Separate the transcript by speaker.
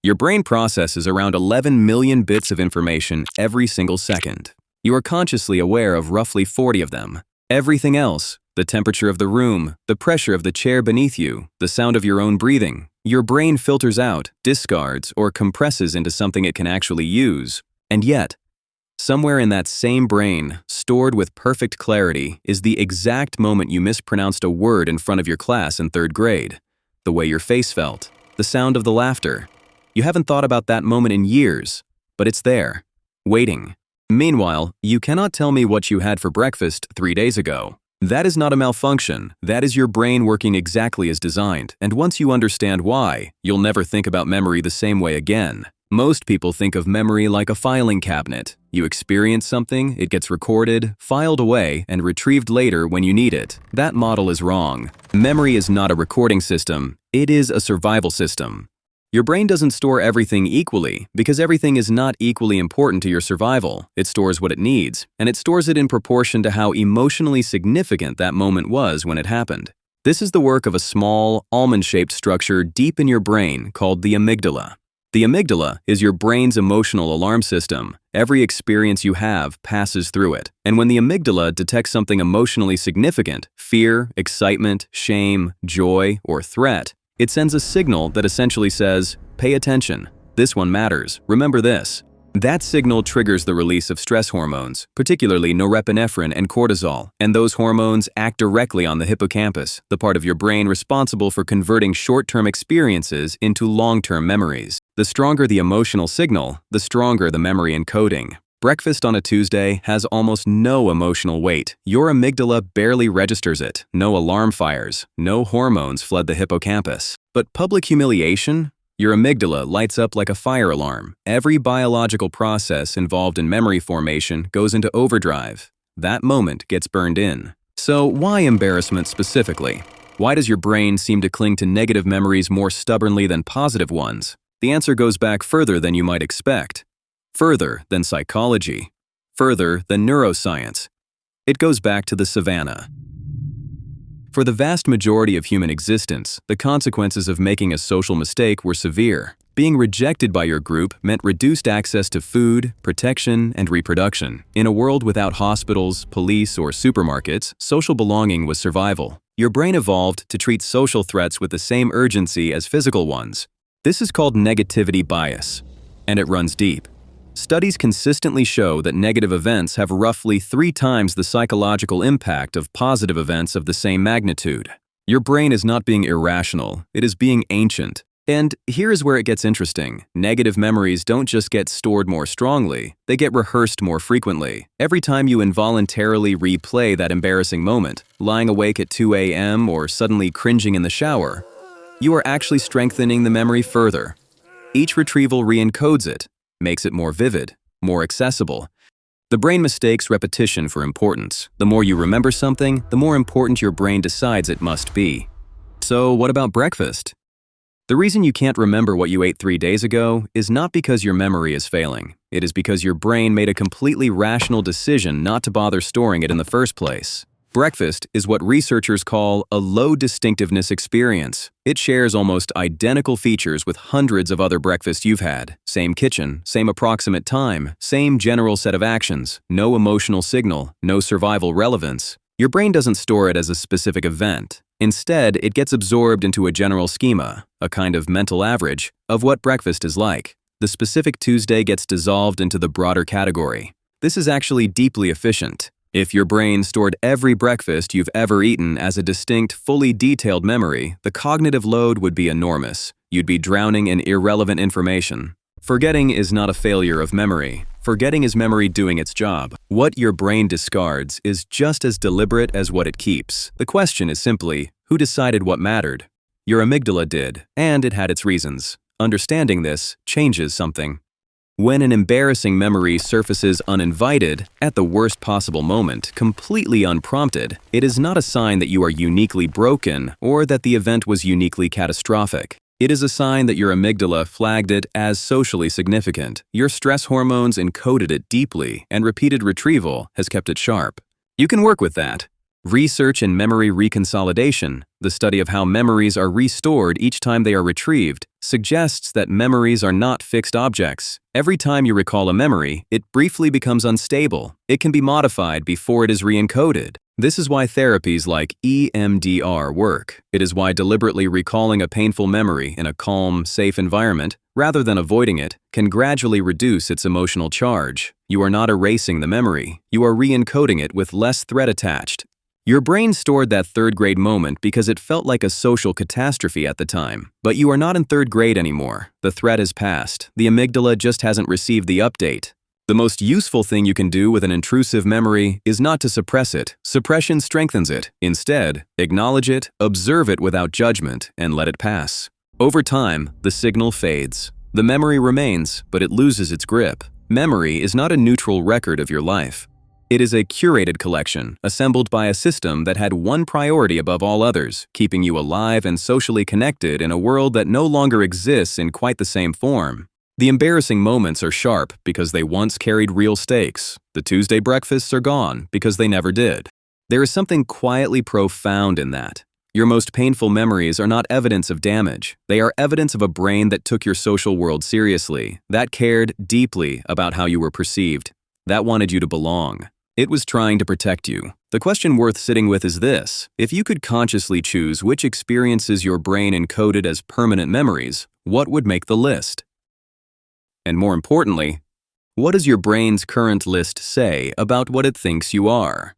Speaker 1: Your brain processes around 11 million bits of information every single second. You are consciously aware of roughly 40 of them. Everything else, the temperature of the room, the pressure of the chair beneath you, the sound of your own breathing, your brain filters out, discards, or compresses into something it can actually use. And yet, somewhere in that same brain, stored with perfect clarity, is the exact moment you mispronounced a word in front of your class in 3rd grade. The way your face felt, the sound of the laughter. You haven't thought about that moment in years, but it's there, waiting. Meanwhile, you cannot tell me what you had for breakfast 3 days ago. That is not a malfunction. That is your brain working exactly as designed, and once you understand why, you'll never think about memory the same way again. Most people think of memory like a filing cabinet. You experience something, it gets recorded, filed away, and retrieved later when you need it. That model is wrong. Memory is not a recording system. It is a survival system. Your brain doesn't store everything equally because everything is not equally important to your survival. It stores what it needs, and it stores it in proportion to how emotionally significant that moment was when it happened. This is the work of a small, almond-shaped structure deep in your brain called the amygdala. The amygdala is your brain's emotional alarm system. Every experience you have passes through it. And when the amygdala detects something emotionally significant, fear, excitement, shame, joy, or threat, it sends a signal that essentially says, pay attention. This one matters. Remember this. That signal triggers the release of stress hormones, particularly norepinephrine and cortisol, and those hormones act directly on the hippocampus, the part of your brain responsible for converting short-term experiences into long-term memories. The stronger the emotional signal, the stronger the memory encoding. Breakfast on a Tuesday has almost no emotional weight. Your amygdala barely registers it. No alarm fires. No hormones flood the hippocampus. But public humiliation? Your amygdala lights up like a fire alarm. Every biological process involved in memory formation goes into overdrive. That moment gets burned in. So why embarrassment specifically? Why does your brain seem to cling to negative memories more stubbornly than positive ones? The answer goes back further than you might expect. Further than psychology. Further than neuroscience. It goes back to the savanna. For the vast majority of human existence, the consequences of making a social mistake were severe. Being rejected by your group meant reduced access to food, protection, and reproduction. In a world without hospitals, police, or supermarkets, social belonging was survival. Your brain evolved to treat social threats with the same urgency as physical ones. This is called negativity bias, and it runs deep. Studies consistently show that negative events have roughly 3 times the psychological impact of positive events of the same magnitude. Your brain is not being irrational, it is being ancient. And here is where it gets interesting. Negative memories don't just get stored more strongly, they get rehearsed more frequently. Every time you involuntarily replay that embarrassing moment, lying awake at 2 a.m. or suddenly cringing in the shower, you are actually strengthening the memory further. Each retrieval re-encodes it, makes it more vivid, more accessible. The brain mistakes repetition for importance. The more you remember something, the more important your brain decides it must be. So what about breakfast? The reason you can't remember what you ate 3 days ago is not because your memory is failing. It is because your brain made a completely rational decision not to bother storing it in the first place. Breakfast is what researchers call a low distinctiveness experience. It shares almost identical features with hundreds of other breakfasts you've had. Same kitchen, same approximate time, same general set of actions, no emotional signal, no survival relevance. Your brain doesn't store it as a specific event. Instead, it gets absorbed into a general schema, a kind of mental average, of what breakfast is like. The specific Tuesday gets dissolved into the broader category. This is actually deeply efficient. If your brain stored every breakfast you've ever eaten as a distinct, fully detailed memory, the cognitive load would be enormous. You'd be drowning in irrelevant information. Forgetting is not a failure of memory. Forgetting is memory doing its job. What your brain discards is just as deliberate as what it keeps. The question is simply, who decided what mattered? Your amygdala did, and it had its reasons. Understanding this changes something. When an embarrassing memory surfaces uninvited, at the worst possible moment, completely unprompted, it is not a sign that you are uniquely broken or that the event was uniquely catastrophic. It is a sign that your amygdala flagged it as socially significant. Your stress hormones encoded it deeply, and repeated retrieval has kept it sharp. You can work with that. Research in memory reconsolidation, the study of how memories are restored each time they are retrieved, suggests that memories are not fixed objects. Every time you recall a memory, it briefly becomes unstable. It can be modified before it is re-encoded. This is why therapies like EMDR work. It is why deliberately recalling a painful memory in a calm, safe environment, rather than avoiding it, can gradually reduce its emotional charge. You are not erasing the memory. You are re-encoding it with less threat attached. Your brain stored that third-grade moment because it felt like a social catastrophe at the time. But you are not in third grade anymore. The threat has passed. The amygdala just hasn't received the update. The most useful thing you can do with an intrusive memory is not to suppress it. Suppression strengthens it. Instead, acknowledge it, observe it without judgment, and let it pass. Over time, the signal fades. The memory remains, but it loses its grip. Memory is not a neutral record of your life. It is a curated collection, assembled by a system that had one priority above all others, keeping you alive and socially connected in a world that no longer exists in quite the same form. The embarrassing moments are sharp because they once carried real stakes. The Tuesday breakfasts are gone because they never did. There is something quietly profound in that. Your most painful memories are not evidence of damage. They are evidence of a brain that took your social world seriously, that cared deeply about how you were perceived, that wanted you to belong. It was trying to protect you. The question worth sitting with is this: if you could consciously choose which experiences your brain encoded as permanent memories, what would make the list? And more importantly, what does your brain's current list say about what it thinks you are?